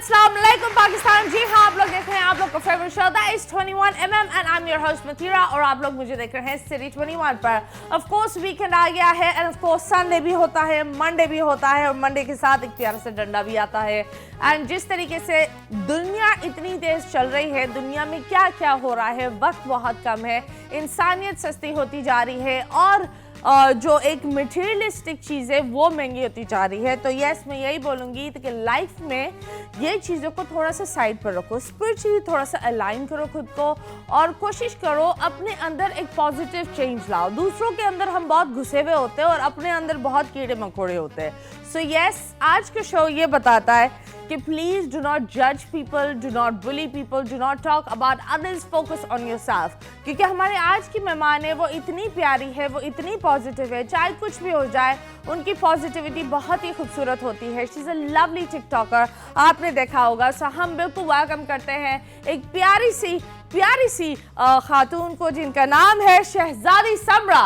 अस्सलाम वालेकुम पाकिस्तान। जी हाँ, आप लोग देख रहे हैं आप लोग का favourite show that is 21mm and I am your host Mathira और आप लोग मुझे देख रहे हैं सिटी 21 पर। ऑफ कोर्स वीकेंड आ गया है एंड ऑफ कोर्स संडे भी होता है, मंडे भी होता है और मंडे के साथ एक प्यारा सा डंडा भी आता है। एंड जिस तरीके से दुनिया इतनी तेज चल रही है, दुनिया में क्या क्या हो रहा है, वक्त बहुत कम है, इंसानियत सस्ती होती जा रही है और जो एक मटेरियलिस्टिक चीज़ है वो महंगी होती जा रही है। तो यस, मैं यही बोलूँगी कि लाइफ में ये चीज़ों को थोड़ा सा साइड पर रखो, स्पिरिचुअली थोड़ा सा अलाइन करो खुद को और कोशिश करो अपने अंदर एक पॉजिटिव चेंज लाओ। दूसरों के अंदर हम बहुत घुसे हुए होते हैं और अपने अंदर बहुत कीड़े मकोड़े होते हैं। सो यस, आज का शो ये बताता है कि प्लीज डू नॉट जज people, do not bully people, do not talk about others, focus on yourself. क्योंकि हमारे आज की मेहमान है वो इतनी प्यारी है, वो इतनी पॉजिटिव है, चाहे कुछ भी हो जाए उनकी पॉजिटिविटी बहुत ही खूबसूरत होती है। She is a lovely TikToker, आपने देखा होगा। सो हम बिल्कुल वेलकम करते हैं एक प्यारी सी खातून को जिनका नाम है शहजादी समरा।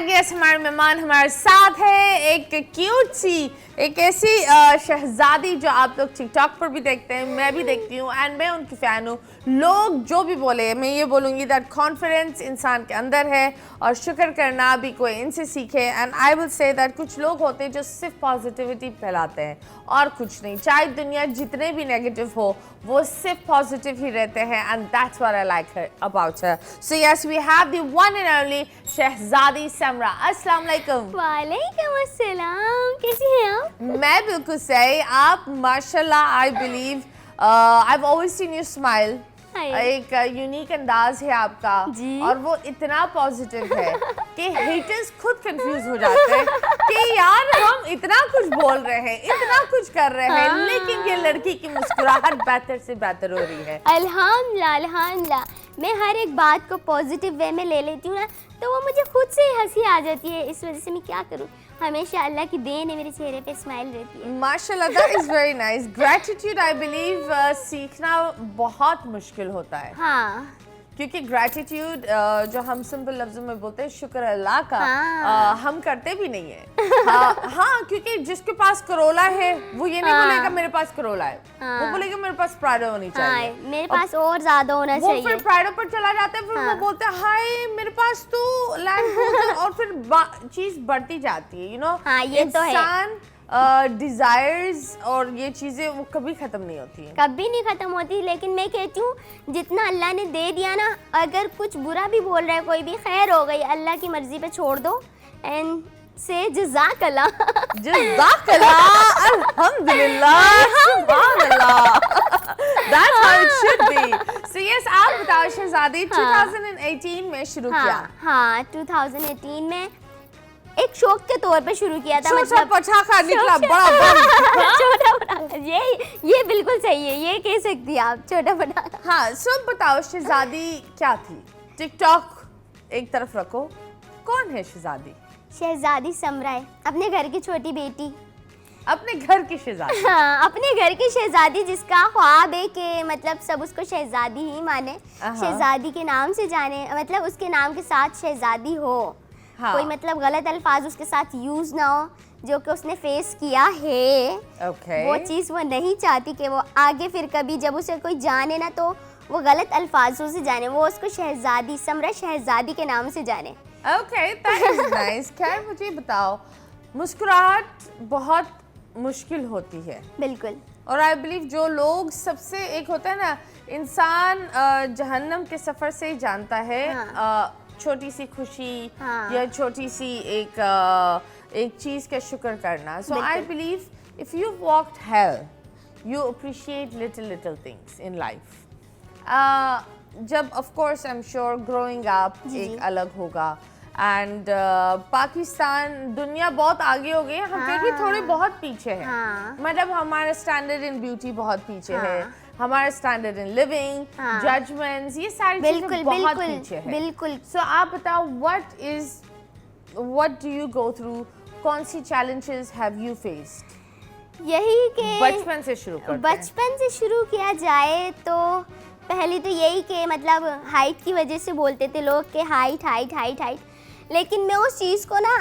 यस, हमारे मेहमान हमारे साथ है एक क्यूट सी, एक ऐसी शहजादी जो आप लोग टिकटॉक पर भी देखते हैं, मैं भी देखती हूँ एंड मैं उनकी फ़ैन हूँ। लोग जो भी बोले, मैं ये बोलूँगी दैट कॉन्फिडेंस इंसान के अंदर है और शुक्र करना भी कोई इनसे सीखे। And I will say that कुछ लोग होते हैं जो सिर्फ पॉजिटिविटी फैलाते हैं और कुछ नहीं, चाहे दुनिया जितने भी नेगेटिव हो वो सिर्फ पॉजिटिव ही रहते हैं and that's what I like her about her. So yes, we have the one and only Shahzadi Samra. अस्सलाम वालेकुम। वालेकुम अस्सलाम, कैसी हैं आप? मैं बिल्कुल सही। आप माशाल्लाह, I believe I have always seen you smile. एक यूनिक अंदाज है आपका जी। और वो इतना पॉजिटिव है कि हेटर्स खुद कंफ्यूज हो जाते हैं कि यार हम इतना कुछ बोल रहे हैं, इतना कुछ कर रहे हैं, लेकिन ये लड़की की मुस्कुराहट बेहतर से बेहतर हो रही है। अल्हम्दुलिल्लाह अल्हम्दुलिल्लाह। मैं हर एक बात को पॉजिटिव वे में ले लेती हूँ ना, तो वो मुझे खुद से ही हंसी आ जाती है। इस वजह से मैं क्या करूँ, हमेशा अल्लाह की देन है, मेरे चेहरे पे स्माइल रहती है। माशाल्लाह, that is very nice. Gratitude I believe सीखना बहुत मुश्किल होता है। हाँ, क्योंकि ग्रैटिट्यूड जो हम सिंपल लफ्जों में बोलते हैं शुक्र अल्लाह का, हम करते भी नहीं है। हाँ, क्योंकि जिसके पास करोला है वो ये नहीं बोलेगा मेरे पास करोला है, वो बोलेगा मेरे पास प्राइडो होनी चाहिए, मेरे पास और ज्यादा होना चाहिए। वो फिर प्राइडो पर चला जाता है, फिर वो बोलता है हाय मेरे पास तो लैंड क्रूजर, और फिर चीज बढ़ती जाती है। यू नो, ये तो है। डिजायर्स और ये चीजें वो कभी खत्म नहीं होती हैं, कभी नहीं खत्म होती। लेकिन मैं कहती हूँ जितना अल्लाह ने दे दिया ना, अगर कुछ बुरा भी बोल रहा है कोई भी, खैर हो गई, अल्लाह की मर्जी पे छोड़ दो एंड से जज़ाकल्लाह। जज़ाकल्लाह, अल्हम्दुलिल्लाह, सुभानअल्लाह। That's how it should be. So yes, आप बताओ शहजादी, 2018 में शुरू किया। हाँ, 2018 में एक शौक के तौर पे शुरू किया था। मतलब पटाखा निकला बड़ा बम। छोटा पटाखा, ये बिल्कुल सही है, ये कह सकती हैं आप, छोटा पटाखा। हाँ, सब बताओ शहजादी क्या थी? टिकटॉक एक तरफ रखो, कौन है शहजादी? शहजादी समरा है, अपने घर की छोटी बेटी, अपने घर की शहजादी। हाँ, अपने घर की शहजादी, जिसका ख्वाब है कि मतलब सब उसको शहजादी ही माने, शहजादी के नाम से जाने, मतलब उसके नाम के साथ शहजादी हो। हाँ। कोई मतलब गलत अल्फाज उसके साथ यूज ना हो, जो कि उसने फेस किया है। वो चीज़ वो नहीं चाहती कि वो आगे फिर कभी जब उसे कोई जाने ना तो वो गलत अल्फाजों से जाने, वो उसको शहजादी, समरा शहजादी के नाम से जाने। Okay, that is nice. खैर मुझे बताओ, मुस्कुराहट बहुत मुश्किल होती है। बिल्कुल। और आई बिलीव जो लोग सबसे, एक होता है ना इंसान जहन्नम के सफ़र से ही जानता है। हाँ। छोटी सी खुशी या छोटी सी एक चीज़ का शुक्र करना। So I believe if you walked hell you appreciate little things in life. जब of course I am sure growing up एक अलग होगा एंड पाकिस्तान, दुनिया बहुत आगे हो गई है, हम फिर भी थोड़े बहुत पीछे हैं। मतलब हमारा स्टैंडर्ड इन ब्यूटी बहुत पीछे है, हमारा स्टैंडर्ड इन लिविंग, जजमेंट्स, ये सारी चीजें बहुत पीछे है। बिल्कुल। सो आप बताओ, what do you go through, कौन सी चैलेंजेस हैव यू फेस्ड? यही कि बचपन से शुरू करते हैं। बचपन से शुरू किया जाए तो पहले तो यही कि मतलब हाइट की वजह से बोलते थे लोग कि हाइट हाइट हाइट हाइट, लेकिन मैं उस चीज़ को ना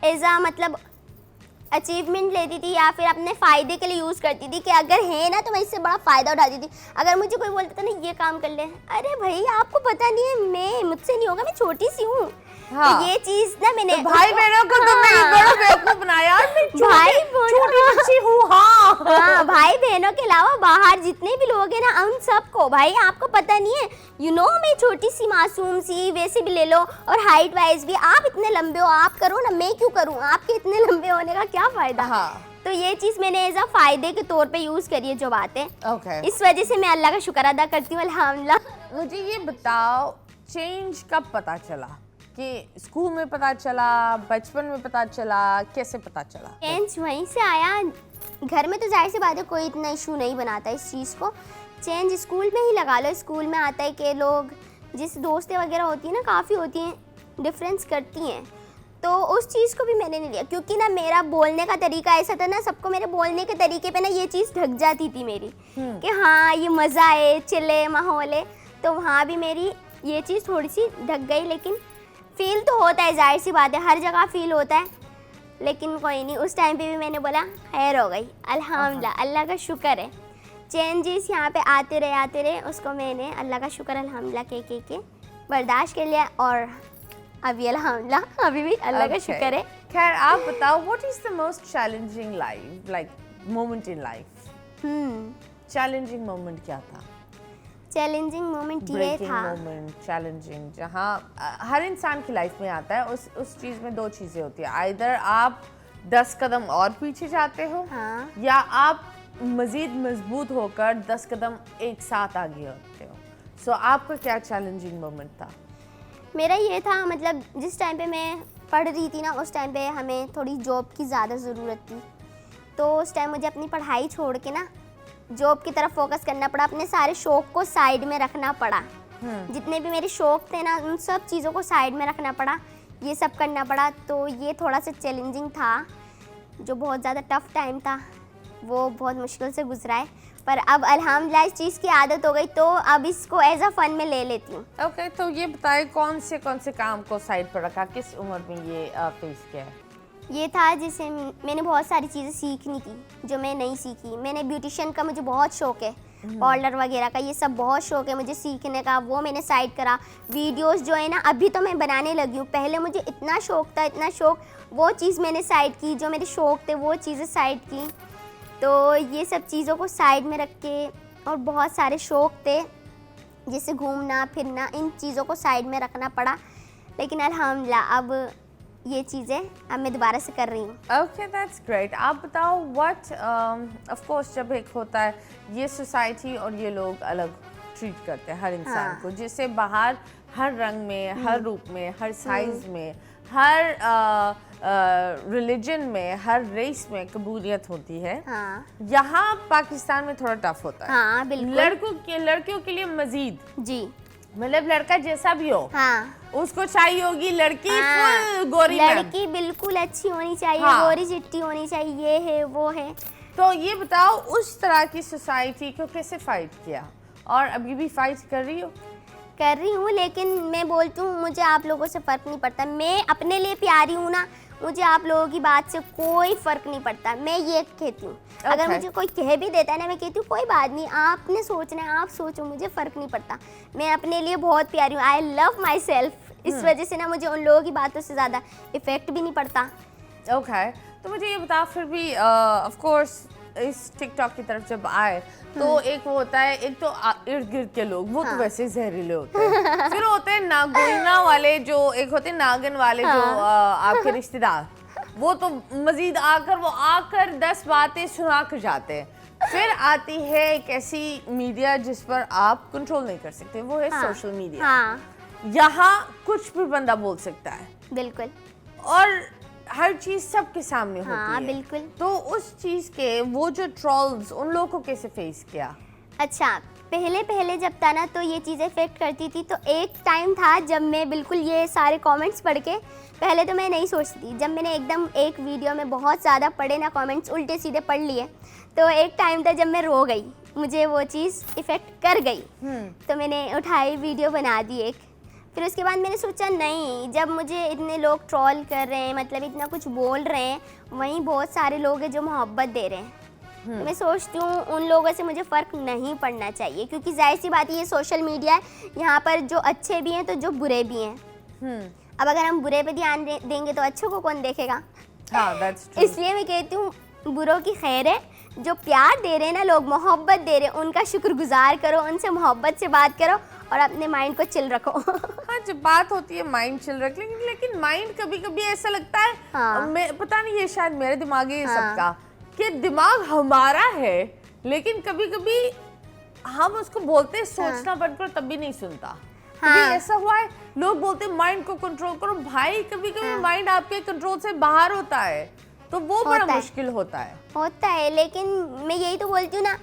एज आ मतलब अचीवमेंट लेती थी या फिर अपने फ़ायदे के लिए यूज़ करती थी कि अगर है ना तो मैं इससे बड़ा फ़ायदा उठाती थी। अगर मुझे कोई बोलता था ना ये काम कर ले, अरे भाई आपको पता नहीं है मुझसे नहीं होगा, मैं छोटी सी हूँ। हाँ। तो ये चीज़ ना मैंने तो भाई बहनों को तो मैं बड़ा बेवकूफ बनाया, मैं छोटी बच्ची हूँ। हाँ, भाई बहनों के अलावा बाहर जितने भी लोग हैं ना उन सबको, भाई आपको पता नहीं है, मैं छोटी सी मासूम सी, वैसे भी ले लो और हाइट वाइज भी आप इतने लंबे हो, आप करो ना, मैं क्यों करूँ, आपके इतने लंबे होने का क्या फायदा। हाँ। तो ये चीज़ मैंने एज अ फायदे के तौर पे यूज़ करी है जो बात है। Okay. इस वजह से मैं अल्लाह का शुक्र अदा करती हूँ, अल्हम्दुलिल्लाह। मुझे ये बताओ, चेंज कब पता चला? कि स्कूल में पता चला, बचपन में पता चला, कैसे पता चला? चेंज वहीं से आया। घर में तो जाहिर सी बात है कोई इतना इशू नहीं बनाता इस चीज़ को। चेंज स्कूल में ही लगा लो। स्कूल में आता है कि लोग जिस दोस्तें वगैरह होती हैं ना, काफ़ी होती हैं, डिफरेंस करती हैं। तो उस चीज़ को भी मैंने नहीं लिया, क्योंकि ना मेरा बोलने का तरीका ऐसा था ना, सबको मेरे बोलने के तरीके पे ना ये चीज़ ढक जाती थी मेरी कि हाँ ये मज़ा है, चिल्ले माहौल है। तो वहाँ भी मेरी ये चीज़ थोड़ी सी ढक गई। लेकिन फील तो होता है, जाहिर सी बात है, हर जगह फील होता है। लेकिन कोई नहीं, उस टाइम पे भी मैंने बोला खैर हो गई, अल्हम्दुलिल्लाह, अल्लाह का शुक्र है। चेंजेस यहाँ पे आते रहे, उसको मैंने अल्लाह का शुक्र अल्हम्दुलिल्लाह के बर्दाश्त कर लिया। और अभी अल्हम्दुलिल्लाह अभी भी अल्लाह का शुक्र है। खैर आप बताओ, what is the most challenging life like moment in life? Challenging moment क्या था? चैलेंजिंग मोमेंट ये था, मोमेंट चैलेंजिंग जहाँ हर इंसान की लाइफ में आता है। उस चीज़ में दो चीज़ें होती है, आइदर आप 10 कदम और पीछे जाते हो, हाँ, या आप मज़ीद मजबूत होकर 10 कदम एक साथ आगे होते हो। सो आपका क्या चैलेंजिंग मोमेंट था? मेरा ये था, मतलब जिस टाइम पे मैं पढ़ रही थी ना, उस टाइम पे हमें थोड़ी जॉब की ज़्यादा ज़रूरत थी। तो उस टाइम मुझे अपनी पढ़ाई छोड़ के ना जॉब की तरफ फोकस करना पड़ा, अपने सारे शौक़ को साइड में रखना पड़ा। जितने भी मेरे शौक़ थे ना, उन सब चीज़ों को साइड में रखना पड़ा, ये सब करना पड़ा। तो ये थोड़ा सा चैलेंजिंग था, जो बहुत ज़्यादा टफ टाइम था, वो बहुत मुश्किल से गुजरा है। पर अब अल्हम्दुलिल्लाह इस चीज़ की आदत हो गई, तो अब इसको एज अ फन में ले लेती हूँ। ओके, तो ये बताए कौन से काम को साइड पर रखा, किस उम्र में ये फेस किया है? ये था जिसे मैंने बहुत सारी चीज़ें सीखनी थी जो मैं नहीं सीखी। मैंने ब्यूटिशियन का मुझे बहुत शौक़ है, पार्लर वगैरह का, ये सब बहुत शौक़ है मुझे सीखने का, वो मैंने साइड करा। वीडियोस जो है ना अभी तो मैं बनाने लगी हूँ, पहले मुझे इतना शौक़ था, इतना शौक़, वो चीज़ मैंने साइड की, जो मेरे शौक़ थे वो चीज़ें साइड की। तो ये सब चीज़ों को साइड में रख के, और बहुत सारे शौक़ थे जैसे घूमना फिरना, इन चीज़ों को साइड में रखना पड़ा। लेकिन अल्हम्दुलिल्लाह अब ये चीज़ें अब मैं दोबारा से कर रही हूँ। Okay, that's great. आप बताओ, व्हाट ऑफ कोर्स जब एक होता है ये सोसाइटी और ये लोग अलग ट्रीट करते हैं हर इंसान को, जिससे बाहर हर रंग में, हर रूप में, हर साइज में, हर रिलीजन में, हर रेस में कबूलियत होती है। यहाँ पाकिस्तान में थोड़ा टफ होता है। हाँ, बिल्कुल। लड़कियों के लिए मजीद, जी, मतलब लड़का जैसा भी हो, उसको चाहिए होगी लड़की फुल गोरी, लड़की बिल्कुल अच्छी होनी चाहिए, गोरी चिट्टी होनी चाहिए, ये है वो है। तो ये बताओ, उस तरह की सोसाइटी को कैसे फाइट किया, और अभी भी फाइट कर रही हो? कर रही हूँ, लेकिन मैं बोलती हूँ मुझे आप लोगों से फ़र्क नहीं पड़ता। मैं अपने लिए प्यारी हूँ ना, मुझे आप लोगों की बात से कोई फ़र्क नहीं पड़ता। मैं ये कहती हूँ, अगर मुझे कोई कह भी देता है ना, मैं कहती हूँ कोई बात नहीं, आपने सोचना है आप सोचो, मुझे फ़र्क नहीं पड़ता। मैं अपने लिए बहुत प्यारी हूँ, आई लव माई सेल्फ। इस वजह से ना मुझे उन लोगों की बातों से ज़्यादा इफ़ेक्ट भी नहीं पड़ता। ओके, तो मुझे ये बता, फिर भी ऑफ कोर्स इस टिकटॉक की तरफ जब आए तो एक वो होता है, एक तो इर्द गिर्द के लोग, वो तो वैसे जहरीले होते हैं। फिर होते हैं नागोइना वाले, जो एक होते हैं नागन वाले, जो आपके रिश्तेदार, वो तो मजीद आकर 10 बातें सुना कर जाते हैं। फिर आती है एक ऐसी मीडिया जिस पर आप कंट्रोल नहीं कर सकते, वो है सोशल मीडिया। यहाँ कुछ भी बंदा बोल सकता है, बिल्कुल, और हर चीज सबके सामने होती है। बिल्कुल। तो उस चीज के वो जो ट्रोल्स, उन लोगों को कैसे फेस किया? अच्छा, पहले जब था ना तो ये चीज़ें इफेक्ट करती थी। तो एक टाइम था जब मैं बिल्कुल ये सारे कमेंट्स पढ़ के, पहले तो मैं नहीं सोचती थी, जब मैंने एकदम एक वीडियो में बहुत ज़्यादा पढ़े ना कमेंट्स, उल्टे सीधे पढ़ लिए, तो एक टाइम था जब मैं रो गई, मुझे वो चीज़ इफ़ेक्ट कर गई। तो मैंने उठाई वीडियो बना दी एक, फिर उसके बाद मैंने सोचा नहीं, जब मुझे इतने लोग ट्रोल कर रहे हैं, मतलब इतना कुछ बोल रहे हैं, वहीं बहुत सारे लोग हैं जो मोहब्बत दे रहे हैं। तो मैं सोचती हूँ उन लोगों से मुझे फ़र्क नहीं पड़ना चाहिए, क्योंकि जाहिर सी बात है ये सोशल मीडिया है, यहाँ पर जो अच्छे भी हैं तो जो बुरे भी हैं। अब अगर हम बुरे पे ध्यान देंगे तो अच्छों को कौन देखेगा? हाँ, that's true. इसलिए मैं कहती हूँ बुरों की खैर है, जो प्यार दे रहे हैं ना लोग, मोहब्बत दे रहे हैं, उनका शुक्रगुजार करो, उनसे मोहब्बत से बात करो और अपने माइंड को चिल रखो। हाँ, जब बात होती है माइंड चिल रख, लेकिन माइंड कभी कभी ऐसा लगता है, हाँ। पता नहीं, ये शायद मेरे दिमाग है ये हाँ। सबका, कि दिमाग हमारा है, लेकिन कभी कभी हम उसको बोलते हैं सोचना बंद करो, तब भी नहीं सुनता। कभी हाँ। ऐसा हुआ है, लोग बोलते हैं माइंड को कंट्रोल करो, भाई कभी कभी माइंड आपके कंट्रोल से बाहर होता है, तो वो बड़ा मुश्किल होता है। लेकिन मैं यही तो बोलती हूँ ना,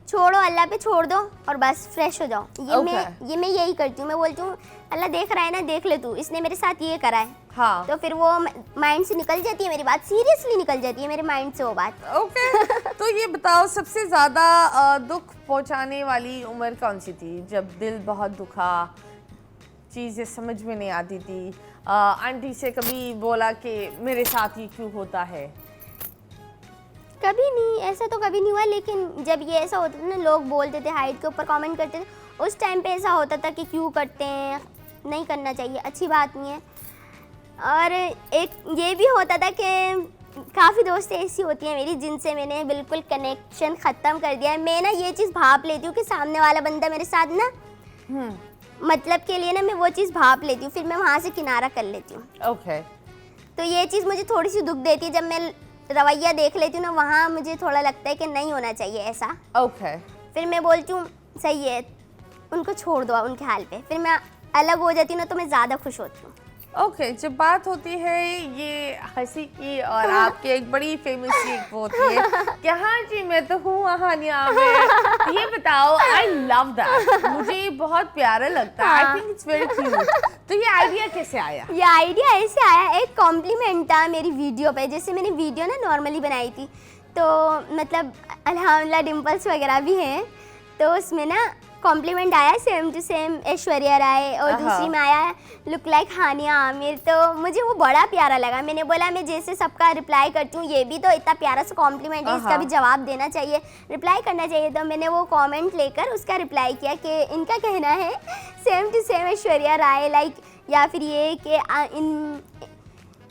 छोड़ो, अल्लाह पे छोड़ दो और बस फ्रेश हो जाओ। मैं यही करती हूँ। मैं बोलती हूँ अल्लाह देख रहा है ना, देख ले तू, इसने मेरे साथ ये करा है। हाँ। तो फिर वो माइंड से निकल जाती है मेरी बात, सीरियसली निकल जाती है मेरे माइंड से वो बात। ओके। तो ये बताओ, सबसे ज्यादा दुख पहुंचाने वाली उम्र कौन सी थी, जब दिल बहुत दुखा, चीजें समझ में नहीं आती थी? आंटी से कभी बोला कि मेरे साथ ये क्यों होता है? कभी नहीं, ऐसा तो कभी नहीं हुआ, लेकिन जब ये ऐसा होता था ना, लोग बोलते थे, हाइट के ऊपर कमेंट करते थे, उस टाइम पे ऐसा होता था कि क्यों करते हैं, नहीं करना चाहिए, अच्छी बात नहीं है। और एक ये भी होता था कि काफ़ी दोस्तें ऐसी होती हैं मेरी जिनसे मैंने बिल्कुल कनेक्शन ख़त्म कर दिया है। मैं ना ये चीज़ भाप लेती हूँ कि सामने वाला बंदा मेरे साथ ना मतलब के लिए ना, मैं वो चीज़ भाप लेती हूँ, फिर मैं वहाँ से किनारा कर लेती हूँ। ओके। तो ये चीज़ मुझे थोड़ी सी दुख देती है, जब मैं रवैया देख लेती हूँ ना, वहाँ मुझे थोड़ा लगता है कि नहीं होना चाहिए ऐसा। ओके। फिर मैं बोलती हूँ सही है, उनको छोड़ दो उनके हाल पे, फिर मैं अलग हो जाती हूँ ना, तो मैं ज़्यादा खुश होती हूँ। ओके, जब बात होती है ये हंसी की, और आपकी एक बड़ी फेमस चीज होती है कि हाँ जी मैं तो हूँ हानिया में, ये बताओ, आई लव दैट, मुझे ये बहुत प्यारा लगता है, I think it's very cute. तो ये आइडिया कैसे आया? ये आइडिया ऐसे आया, एक कॉम्प्लीमेंट था मेरी वीडियो पे। जैसे मैंने वीडियो ना नॉर्मली बनाई थी, तो मतलब अल्हम्दुलिल्लाह डिम्पल्स वगैरह भी हैं, तो उसमें ना कॉम्प्लीमेंट आया सेम टू सेम ऐश्वर्या राय, और दूसरी में आया लुक लाइक हानिया आमिर। तो मुझे वो बड़ा प्यारा लगा। मैंने बोला मैं जैसे सबका रिप्लाई करती हूँ, ये भी तो इतना प्यारा सा कॉम्प्लीमेंट है, इसका भी जवाब देना चाहिए, रिप्लाई करना चाहिए। तो मैंने वो कमेंट लेकर उसका रिप्लाई किया कि इनका कहना है same to same Aishwarya Rai, like, या फिर ये कि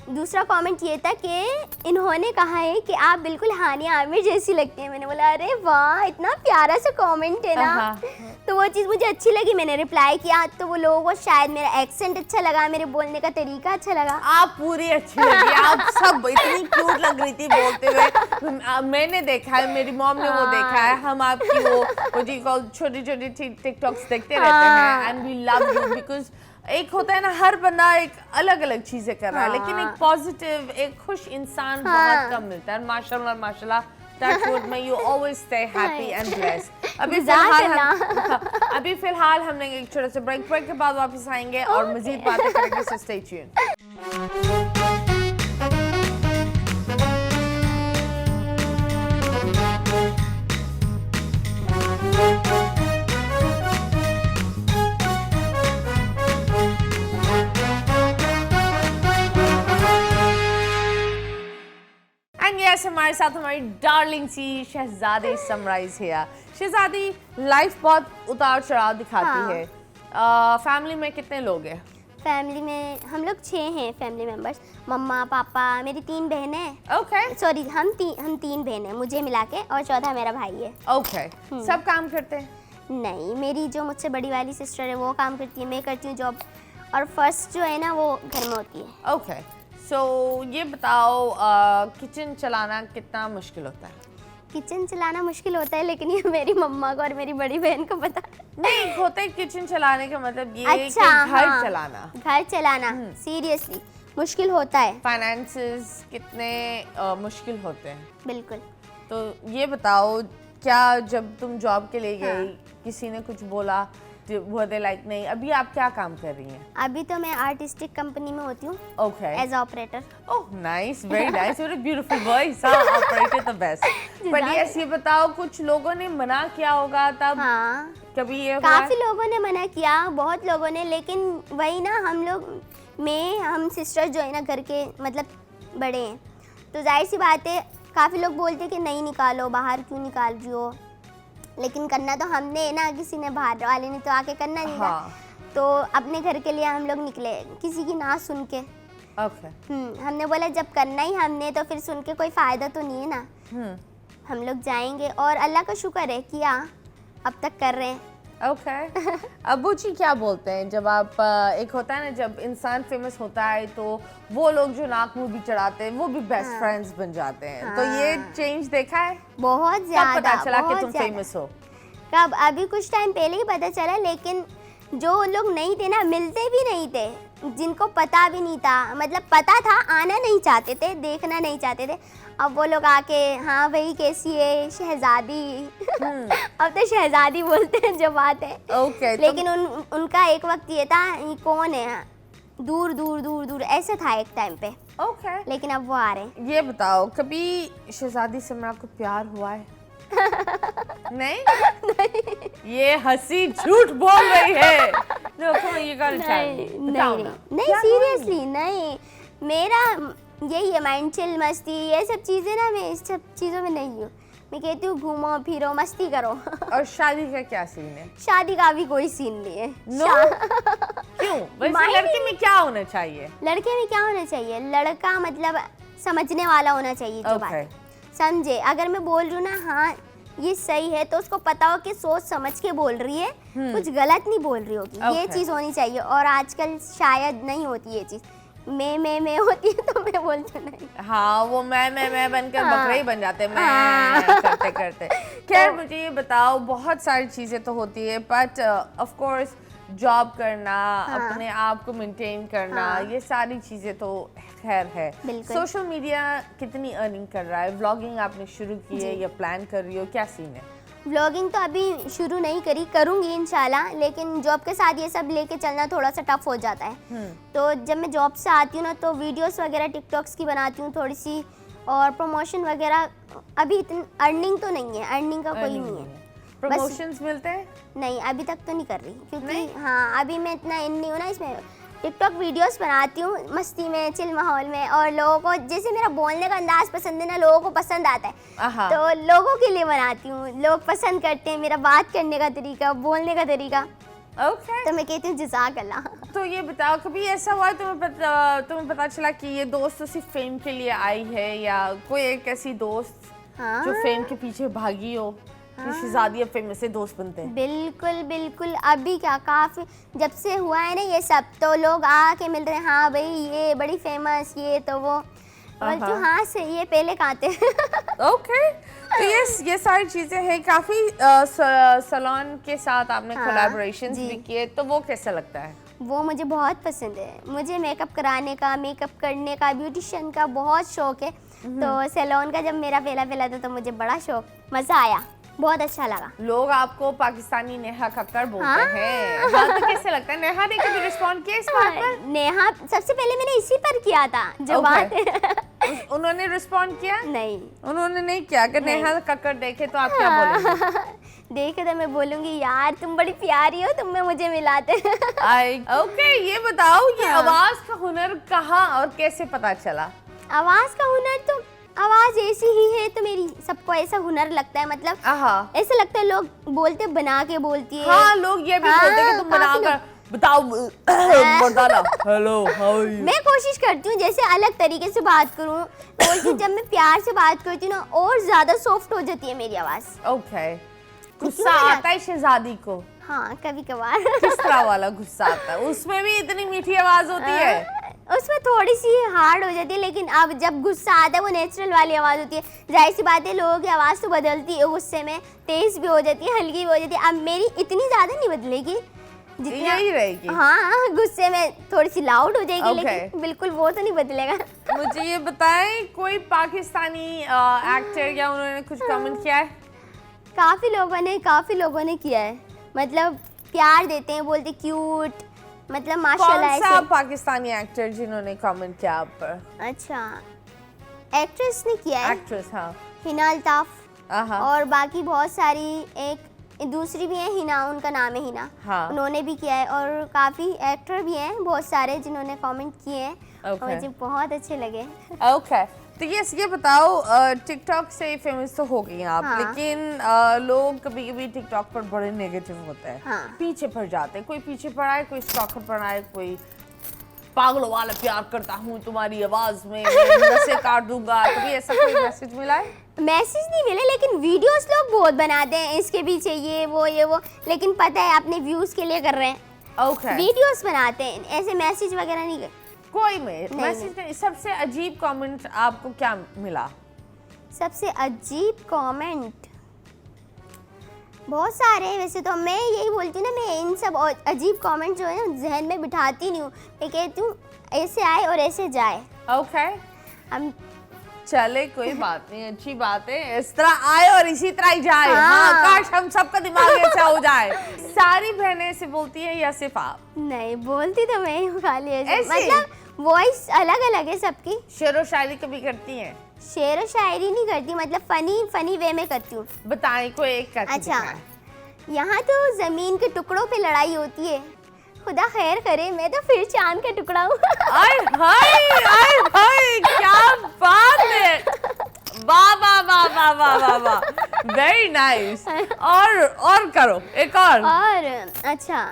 दूसरा कमेंट ये था कि इन्होंने कहा है कि आप बिल्कुल हानिया आमिर जैसी लगती हैं। मैंने बोला अरे वाह, इतना प्यारा सा कमेंट है ना। तो वो चीज़ मुझे अच्छी लगी, मैंने रिप्लाई किया। तो वो लोगों को शायद मेरा एक्सेंट अच्छा लगा, मेरे बोलने का तरीका अच्छा लगा। आप पूरी अच्छी लगी, आप सब इतनी क्यूट लग रही थी बोलते हुए। मैंने देखा है, मेरी मॉम ने वो देखा है, हम आपकी वो जी कॉल छोटी छोटी टिकटॉक्स देखते रहते हैं, and we love you because एक होता है ना, हर बंदा एक अलग अलग चीजें कर रहा है, लेकिन एक पॉजिटिव, एक खुश इंसान बहुत कम मिलता है। माशाल्लाह माशाल्लाह, touch wood, may you always stay happy and blessed। अभी फिलहाल हमने एक छोटा सा ब्रेक के बाद वापस आएंगे और मजीद बातें करेंगे, so stay tuned। यस, हमारे साथ हमारी डार्लिंग सी शहजादी समराइज है। शहजादी लाइफ बहुत उतार चढ़ाव दिखाती है। फैमिली में कितने लोग हैं? फैमिली में हम लोग 6 हैं फैमिली मेंबर्स, मम्मा पापा, मेरी 3 बहनें हैं। ओके। सॉरी, हम 3 बहनें हैं, मुझे मिला के, और चौथा मेरा भाई है। ओके। सब काम करते हैं? नहीं, मेरी जो मुझसे बड़ी वाली सिस्टर है वो काम करती है, मैं करती हूँ जॉब, और फर्स्ट जो है ना वो घर में होती है। ओके। सो ये बताओ, किचन चलाना कितना मुश्किल होता है? किचन चलाना मुश्किल होता है, लेकिन ये मेरी मम्मा को और मेरी बड़ी बहन को पता नहीं होता है। किचन चलाने का मतलब ये अच्छा, कि घर हाँ, चलाना, सीरियसली मुश्किल होता है। फाइनेंसेस कितने मुश्किल होते हैं? बिल्कुल। तो ये बताओ, क्या जब तुम जॉब के लिए गई, किसी ने कुछ बोला were they like नहीं? अभी आप क्या काम कर रही हैं? अभी तो मैं आर्टिस्टिक कंपनी में होती हूँ Okay. As operator. Oh, nice, very nice. What a beautiful voice. हाँ, operator the best. पर ये बताओ, कुछ लोगों ने मना किया होगा तब? हाँ, कभी ये काफी लोगों ने मना किया, बहुत लोगों ने, लेकिन वही ना, हम सिस्टर्स जो है ना घर के मतलब बड़े हैं, तो जाहिर सी बात है काफ़ी लोग बोलते कि नहीं निकालो, बाहर क्यों निकाल रही हो, लेकिन करना तो हमने ना, किसी ने बाहर वाले ने तो आके करना नहीं था। हाँ। तो अपने घर के लिए हम लोग निकले, किसी की ना सुन के। हमने बोला जब करना ही हमने, तो फिर सुन के कोई फ़ायदा तो नहीं है ना। हम लोग जाएंगे, और अल्लाह का शुक्र है किया, अब तक कर रहे हैं। अबू जी क्या बोलते हैं जब आप एक होता है ना, जब इंसान फेमस होता है तो वो लोग जो नाक मुंह भी चढ़ाते हैं वो भी बेस्ट फ्रेंड्स बन जाते हैं। तो ये चेंज देखा है? बहुत ज्यादा। कब पता चला कि तुम फेमस हो? कब? अभी कुछ टाइम पहले ही पता चला, लेकिन जो लोग नहीं थे ना, मिलते भी नहीं थे, जिनको पता भी नहीं था, मतलब पता था, आना नहीं चाहते थे, देखना नहीं चाहते थे, अब वो लोग आके हाँ भाई कैसी है शहजादी अब तो शहजादी बोलते हैं जब बात है। लेकिन उनका एक वक्त ये था, ये कौन है, दूर दूर दूर दूर ऐसा था एक टाइम पे। लेकिन अब वो आ रहे हैं। ये बताओ, कभी शहजादी से मेरा को प्यार हुआ है? नहीं? ये हंसी झूठ बोल रही है। नहीं सीरियसली नहीं, मेरा यही है माइंड चिल, मस्ती, ये सब चीजें ना, मैं इस सब चीजों में नहीं हूँ। मैं कहती हूँ घूमो फिरो मस्ती करो। और शादी का क्या सीन है? शादी का भी कोई सीन नहीं है। क्यों? वैसे लड़के में क्या होना चाहिए? लड़के में क्या होना चाहिए? लड़का मतलब समझने वाला होना चाहिए, जो बात समझे। अगर मैं बोल रही हूँ ना हाँ ये सही है, तो उसको पता हो कि सोच समझ के बोल रही है, कुछ गलत नहीं बोल रही होगी। ये चीज़ होनी चाहिए, और आजकल शायद नहीं होती ये चीज़। मैं होती है तो मैं बोलती नहीं। हाँ, वो मैं बनकर बकरे ही बन जाते हैं, मैं करते करते। खैर मुझे ये बताओ, बहुत सारी चीज़ें तो होती है, बट ऑफ कोर्स जॉब करना, अपने आप को मेंटेन करना, ये सारी चीज़ें तो खैर है। सोशल मीडिया कितनी अर्निंग कर रहा है? व्लॉगिंग आपने शुरू की है या प्लान कर रही हो, क्या सीन है? व्लॉगिंग तो अभी शुरू नहीं करी, करूँगी इंशाल्लाह, लेकिन जॉब के साथ ये सब लेके चलना थोड़ा सा टफ हो जाता है। तो जब मैं जॉब से आती हूँ ना, तो वीडियोस वगैरह टिकटॉक्स की बनाती हूँ थोड़ी सी, और प्रमोशन वगैरह। अभी इतनी अर्निंग तो नहीं है, अर्निंग का कोई नहीं है। प्रमोशंस मिलते हैं? नहीं, अभी तक तो नहीं कर रही, क्योंकि हाँ अभी मैं इतना इन नहीं हूँ ना इसमें। टिकटॉक वीडियोस बनाती हूँ मस्ती में, चिल माहौल में, और लोगों को जैसे मेरा बोलने का अंदाज पसंद है ना, लोगों को पसंद आता है, तो लोगों के लिए बनाती हूँ। लोग पसंद करते हैं मेरा बात करने का तरीका, बोलने का तरीका। तो मैं कहती हूँ जज़ाकल्लाह। तो ये बताओ, कभी ऐसा हुआ तुम्हें पता चला कि ये दोस्त सिर्फ फेम के लिए आई है, या कोई एक ऐसी दोस्त जो फेम के पीछे भागी हो? शहजादी फेमस से दोस्त बनते हैं। बिल्कुल बिल्कुल। अभी क्या, काफी जब से हुआ है ना ये सब, तो लोग आके मिल रहे हैं, हाँ भाई ये बड़ी फेमस, ये तो वो, बोलती हाँ से ये पहले कहाँ थे। तो ये सारी चीजें हैं। काफी सैलून के साथ आपने कोलैबोरेशंस भी किए, तो वो कैसा लगता है? वो मुझे बहुत पसंद है। मुझे मेकअप कराने का, मेकअप करने का, ब्यूटिशियन का बहुत शौक है। तो सैलून का जब मेरा पहला था, तो मुझे बड़ा शौक, मजा आया, बहुत अच्छा लगा। लोग आपको पाकिस्तानी नेहा कक्कड़ बोलते हैं। तो कैसे लगता है? नेहा ने कभी रिस्पॉन्ड किया इस बात पर? नेहा सबसे पहले मैंने इसी पर किया था जो बात है। उन्होंने रिस्पॉन्ड किया? नहीं, उन्होंने नहीं किया। अगर नेहा कक्कड़ देखे तो आप क्या बोलेंगे? देखे तो मैं बोलूंगी यार तुम बड़ी प्यारी हो, तुम में मुझे मिलाते। ये बताओ, ये आवाज का हुनर कहाँ और कैसे पता चला? आवाज का हुनर तो आवाज ऐसी ही है, तो मेरी सबको ऐसा हुनर लगता है, मतलब ऐसा लगता है लोग बोलते बना के बोलती है। हाँ, लोग ये भी बोलते हैं कि तुम बना कर बताओ, बताना हेलो हाउ आर यू। मैं कोशिश करती हूँ जैसे अलग तरीके से बात करूँ, बोलती जब मैं प्यार से बात करती हूँ ना, और ज्यादा सॉफ्ट हो जाती है मेरी आवाज। गुस्सा आता है शहजादी को? हाँ, कभी कभार। किस तरह वाला गुस्सा आता है? उसमें भी इतनी मीठी आवाज होती है? उसमें थोड़ी सी हार्ड हो जाती है, लेकिन अब जब गुस्सा आता है वो नेचुरल वाली आवाज़ होती है। जाहिर सी बात है लोगों की आवाज़ तो बदलती है गुस्से में, तेज़ भी हो जाती है, हल्की भी हो जाती है। अब मेरी इतनी ज़्यादा नहीं बदलेगी, जितना यही रहेगी। हाँ, गुस्से में थोड़ी सी लाउड हो जाएगी, लेकिन बिल्कुल वो तो नहीं बदलेगा। मुझे ये बताएं, कोई पाकिस्तानी एक्टर या उन्होंने कुछ कमेंट किया है? काफ़ी लोगों ने किया है, मतलब प्यार देते हैं, बोलते क्यूट, मतलब कौन माशाल्लाह सा ऐसे। पाकिस्तानी एक्टर जिन्होंने कमेंट किया आप पर? अच्छा, एक्ट्रेस ने किया है, एक्ट्रेस, हाँ। हिना अल्ताफ, आहा, और बाकी बहुत सारी, एक दूसरी भी है हिना, उनका नाम है हिना, हाँ। उन्होंने भी किया है, और काफ़ी एक्टर भी हैं बहुत सारे जिन्होंने कमेंट किए हैं, और मुझे बहुत अच्छे लगे। ओके, तो ये बताओ, टिकटॉक से फेमस तो हो गई हैं आप, हाँ। लेकिन लोग कभी कभी टिकटॉक पर बड़े नेगेटिव होते हैं, हाँ। पीछे पड़ जाते हैं, कोई पीछे पड़ा है, कोई स्टॉकर पड़ा है, कोई पागलों वाला प्यार करता हूँ तुम्हारी आवाज में, नसें काट दूंगा। कभी ऐसा कोई मैसेज मिला है? मैसेज नहीं मिले, लेकिन वीडियोस लोग बहुत बनाते हैं इसके पीछे ये वो, लेकिन पता है अपने व्यूज के लिए कर रहे हैं। ओके, वीडियोस बनाते हैं, ऐसे मैसेज वगैरह नहीं कर। कोई मैसेज नहीं। सबसे अजीब कमेंट आपको क्या मिला? सबसे अजीब कमेंट बहुत सारे हैं वैसे, तो मैं यही बोलती हूँ ना, मैं इन सब अजीब कमेंट जो है ना जहन में बिठाती नहीं हूँ, मैं कहती हूँ ऐसे आए और ऐसे जाए। ओके, हम चले, कोई बात नहीं, अच्छी बात है, इस तरह आए और इसी तरह ही जाए। हाँ। हाँ, काश हम सबका दिमाग ऐसा हो जाए। सारी बहनें ऐसे बोलती है या सिर्फ आप? नहीं बोलती तो मैं ही हूँ खाली ऐसे, ऐसे? मतलब वॉइस अलग अलग है सबकी। शेर व शायरी कभी करती हैं? शेर व शायरी नहीं करती, मतलब फनी वे में करती हूँ। बताएं, कोई एक करके अच्छा, दिखाएं। यहाँ तो जमीन के टुकड़ों पे लड़ाई होती है, खुदा खैर करे, मैं तो फिर चांद का टुकड़ा हूँ। आय हाय, क्या बात है, वाह वाह वाह वाह वाह वाह वाह, वेरी नाइस। और करो एक और अच्छा,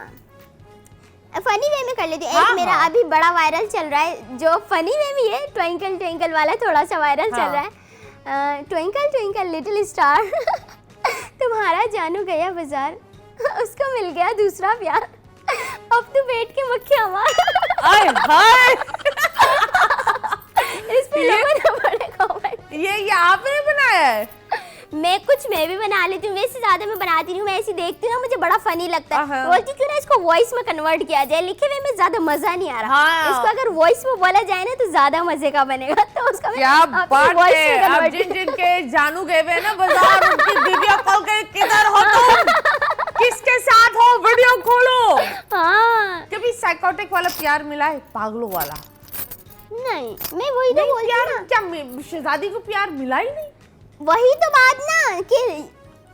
फनी वे में कर लेती हूँ। हाँ, एक मेरा हाँ। अभी बड़ा वायरल चल रहा है, जो फनी वे में है, ट्विंकल ट्विंकल वाला थोड़ा सा वायरल चल रहा है। ट्विंकल ट्विंकल लिटिल स्टार, तुम्हारा जानू गया बाजार, उसको मिल गया दूसरा प्यार, अब तू बैठ के मक्खियाँ मार। आय हाय, इस पे लोगों ने बड़े कमेंट। ये आपने बनाया है? मैं भी बना लेती हूँ, वैसे ज्यादा मैं बनाती नहीं हूँ, मैं ऐसी देखती हूँ ना, मुझे बड़ा फनी लगता है, हाँ। बोलती क्यों ना इसको वॉइस में कन्वर्ट किया जाए, लिखे हुए में ज्यादा मजा नहीं आ रहा। हाँ। इसको अगर वॉइस में बोला जाए ना तो ज्यादा मजे का बनेगा, तो उसका क्या मैं अपनी बात voice है। में अब convert जिन जिन के जानू गए हुए ना बाजार, उनकी वीडियो कॉल के किधर हो तुम, किसके साथ हो, वीडियो खोलो। हाँ, कभी साइकोटिक वाला प्यार मिला है, पागलों वाला? नहीं, मैं वही तो बोलती हूँ ना। क्या शहजादी को प्यार मिला ही नहीं? वही तो बात ना, कि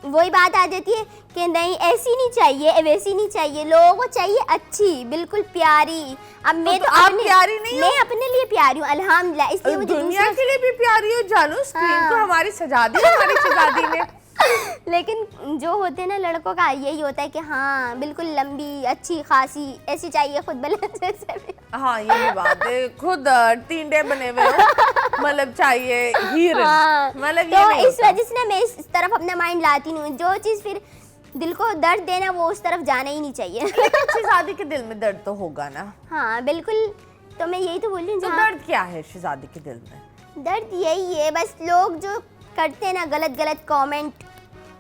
वही बात आ जाती है कि नहीं ऐसी नहीं चाहिए, वैसी नहीं चाहिए, लोगों को चाहिए अच्छी, बिल्कुल प्यारी। अब मैं तो आप प्यारी नहीं हो? मैं अपने लिए प्यारी हूँ अल्हम्दुलिल्लाह, इसलिए मुझे दुनिया के लिए भी प्यारी हो जानू, स्क्रीन को हमारी सजा दी हमारी शहजादी ने। लेकिन जो होते हैं ना लड़कों का यही होता है कि हाँ बिल्कुल लंबी अच्छी खासी ऐसी चाहिए, खुद बल्ले जैसे भी। हाँ, ये भी बात है, खुद तीनडे बने हुए हो, मतलब चाहिए हीरो, हाँ, मतलब ये तो नहीं इस होता। वजह से ना मैं इस तरफ अपना माइंड लाती हूँ, जो चीज़ फिर दिल को दर्द देना वो उस तरफ जाना ही नहीं चाहिए। लेकिन शहजादी के दिल में दर्द तो होगा ना? हाँ बिल्कुल, तो मैं यही तो बोल रही हूँ। तो जहाँ दर्द क्या है शहजादी के दिल में? दर्द यही है, बस लोग जो करते हैं ना गलत गलत कमेंट,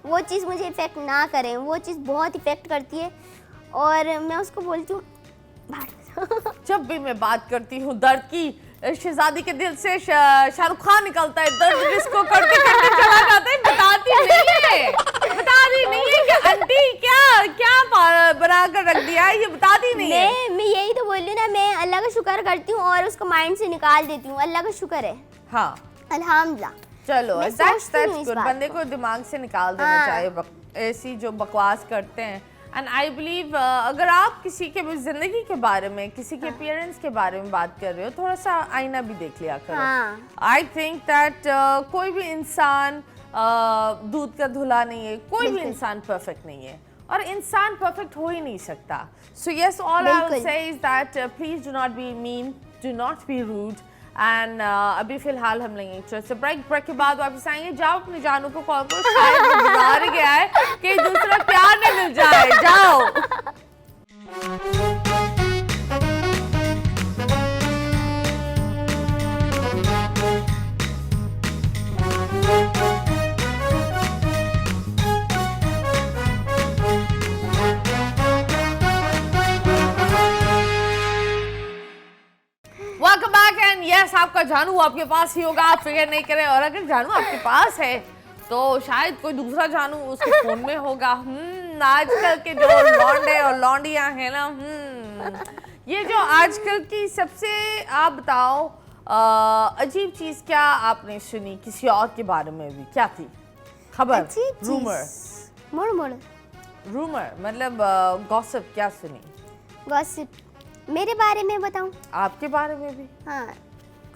वो चीज़ मुझे इफेक्ट ना करें, वो चीज़ बहुत इफेक्ट करती है, और मैं उसको बोलती हूँ जब भी मैं बात करती हूँ दर्द की, शहजादी के दिल से शाहरुख खान निकलता है, दर्द जिसको करते करते चला जाता है, बताती नहीं है कि आंटी क्या बना कर रख दिया है, ये बताती नहीं है। मैं यही तो बोल रही हूँ ना, मैं अल्लाह का शुक्र करती हूँ और उसको माइंड से निकाल देती हूँ, अल्लाह का शुक्र है, हाँ, अल्हम्दुलिल्लाह। चलो, मैं that's सोचती हूँ इस good। बात बंदे को। को दिमाग से निकाल देना हाँ। चाहिए ऐसी जो बकवास करते हैं। एंड आई बिलीव अगर आप किसी के भी जिंदगी के बारे में, किसी के अपीयरेंस के बारे में बात कर रहे हो, थोड़ा सा आईना भी देख लिया करो। हाँ। आई थिंक दैट कोई भी इंसान दूध का धुला नहीं है, कोई भी इंसान परफेक्ट नहीं है, और इंसान परफेक्ट हो ही नहीं सकता। So yes, all I will say is that please do not be mean, do not be rude. And अभी फिलहाल हम लेंगे छोटे से ब्रेक के बाद वापस आएंगे। जाओ अपनी जानू को कॉल करो, शायद वो गुजार गया है कि दूसरा प्यार न मिल जाए, जाओ। वेलकम बैक एंड यस, आपका जानू आपके पास ही होगा, आप फिक्र नहीं करें। और अगर जानू आपके पास है तो शायद कोई दूसरा जानू उसके फोन में होगा। आजकल के जो लौंडे और लौंडियां हैं ना, ये जो आजकल की सबसे, आप बताओ अजीब चीज क्या आपने सुनी किसी और के बारे में भी? क्या थी खबर? रूमर मतलब गॉसिप क्या सुनी? गॉसिप मेरे बारे में बताऊं? आपके बारे में भी? हाँ,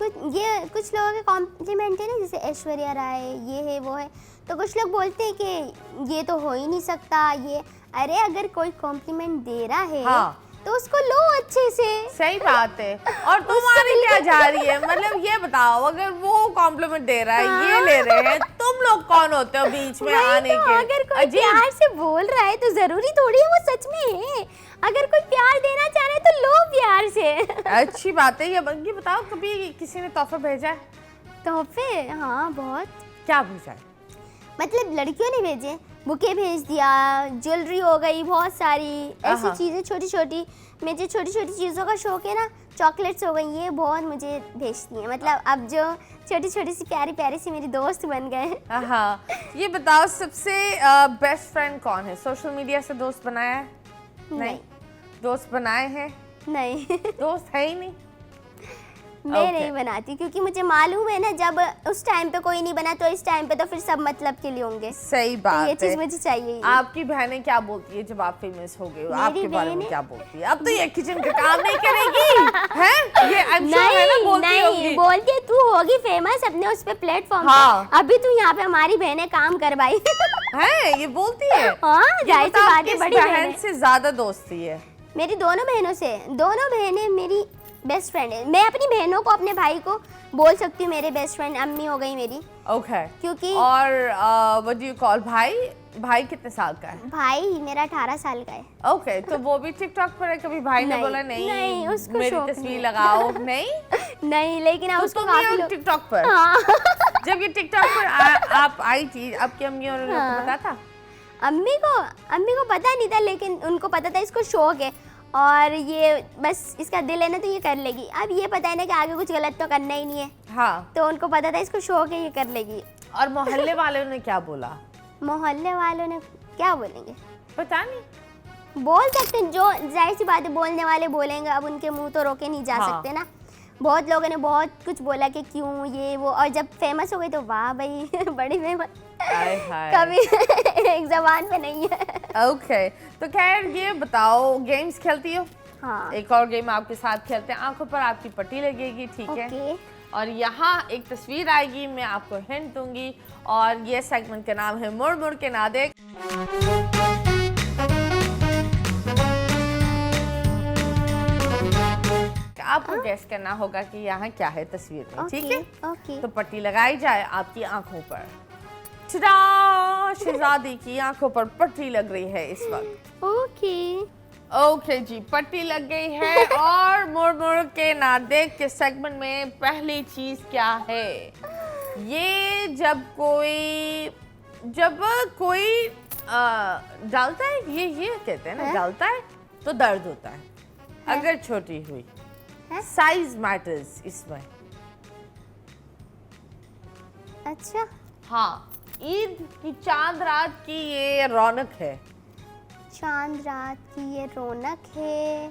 कुछ लोगों के कॉम्प्लीमेंट है ना, जैसे ऐश्वर्या राय ये है वो है, तो कुछ लोग बोलते हैं कि ये तो हो ही नहीं सकता ये। अरे अगर कोई कॉम्प्लीमेंट दे रहा है हाँ, तो उसको लो अच्छे से। सही बात है। और तुम्हारी क्या जा रही है? मतलब ये बताओ, अगर वो कॉम्प्लीमेंट दे रहा है, हाँ। ये ले रहे हैं, तुम लोग कौन होते हो बीच में आने तो के? अगर कोई प्यार से बोल रहा है तो जरूरी थोड़ी है वो सच में है। अगर कोई प्यार देना चाह रहा है तो लो प्यार से। अच्छी बात है। ये बताओ, कभी किसी ने तोहफा भेजा है? तोहफे? हाँ बहुत। क्या भेजा है? मतलब लड़कियों ने भेजे, बुके भेज दिया, ज्वेलरी हो गई, बहुत सारी ऐसी चीज़ें छोटी छोटी। मुझे छोटी छोटी चीज़ों का शौक है ना, चॉकलेट्स हो गई, ये बहुत मुझे भेजती हैं। मतलब अब जो छोटी छोटी सी प्यारी प्यारी सी मेरी दोस्त बन गए। हाँ, ये बताओ सबसे बेस्ट फ्रेंड कौन है? सोशल मीडिया से दोस्त बनाया है? नहीं। दोस्त बनाए हैं? नहीं। दोस्त है ही नहीं। मैं नहीं बनाती, क्योंकि मुझे मालूम है ना, जब उस टाइम पे कोई नहीं बना तो इस टाइम पे तो फिर सब मतलब के लिए होंगे। सही बात तो ये है। चीज मुझे चाहिए। आपकी बहनें क्या बोलती है जब आप फेमस हो गए? आपके बारे में क्या बोलती है? अब तो ये किचन का काम नहीं करेगी हैं? ये I'm sure है ना, बोलती होगी। बोलती है तू होगी फेमस अपने उस पे प्लेटफॉर्म हाँ। पे, अभी तू यहाँ पे हमारी बहनें काम करवाई। है ये बोलती है? हाँ, जाहिर सी बात है, बड़ी बहन से ज्यादा दोस्ती है? मेरी दोनों बहनों से। दोनों बहनें मेरी बेस्ट फ्रेंड है। मैं अपनी बहनों को, अपने भाई को बोल सकती हूँ मेरे बेस्ट फ्रेंड। अम्मी हो गई मेरी। ओके। क्योंकि और व्हाट डू यू कॉल भाई कितने साल का है? भाई मेरा 18 साल का है। ओके, तो वो भी टिकटॉक पर है? कभी भाई ने बोला नहीं उसको मेरी तस्वीर लगाओ? नहीं, लेकिन अब उसको काफी लोग टिकटॉक पर। हाँ। जब ये टिकटॉक पर आप आई थी, आपकी अम्मी और उनको पता था? अम्मी को पता नहीं था, लेकिन उनको पता था इसको शौक है और ये बस इसका दिल है ना तो ये कर लेगी। अब ये पता है ना कि आगे कुछ गलत तो करना ही नहीं है। हाँ। तो उनको पता था इसको शौक है, ये कर लेगी। और मोहल्ले वालों ने क्या बोला? मोहल्ले वालों ने क्या बोलेंगे पता नहीं। बोल सकते हैं, जो जाहिर सी बात है, बोलने वाले बोलेंगे। अब उनके मुंह तो रोके नहीं जा सकते ना। बहुत लोगों ने बहुत कुछ बोला कि क्यों ये वो, और जब फेमस हो गई तो वाह भाई बड़ी फेमस। कभी एक जबान पे नहीं है। ओके, तो खैर ये बताओ, गेम्स खेलती हो? हाँ। एक और गेम आपके साथ खेलते हैं। आंखों पर आपकी पट्टी लगेगी, ठीक है? और यहाँ एक तस्वीर आएगी, मैं आपको हिंट दूंगी, और ये सेगमेंट का नाम है मुड़ मुड़ के ना देख। आपको गेस करना होगा कि यहाँ क्या है तस्वीर में, ठीक है? तो पट्टी लगाई जाए आपकी आंखों पर। शहजादी की आंखों पर पट्टी लग रही है इस वक्त। ओके जी, पट्टी लग गई है। और मुड़ मुड़ के ना देख के सेगमेंट में पहली चीज क्या है? ये जब कोई डालता है, ये कहते हैं ना, डालता है तो दर्द होता है। अगर छोटी हुई, साइज मैटर्स इसमें। अच्छा। हाँ, ईद की चांद रात की ये रौनक है। चांद रात की ये रौनक है।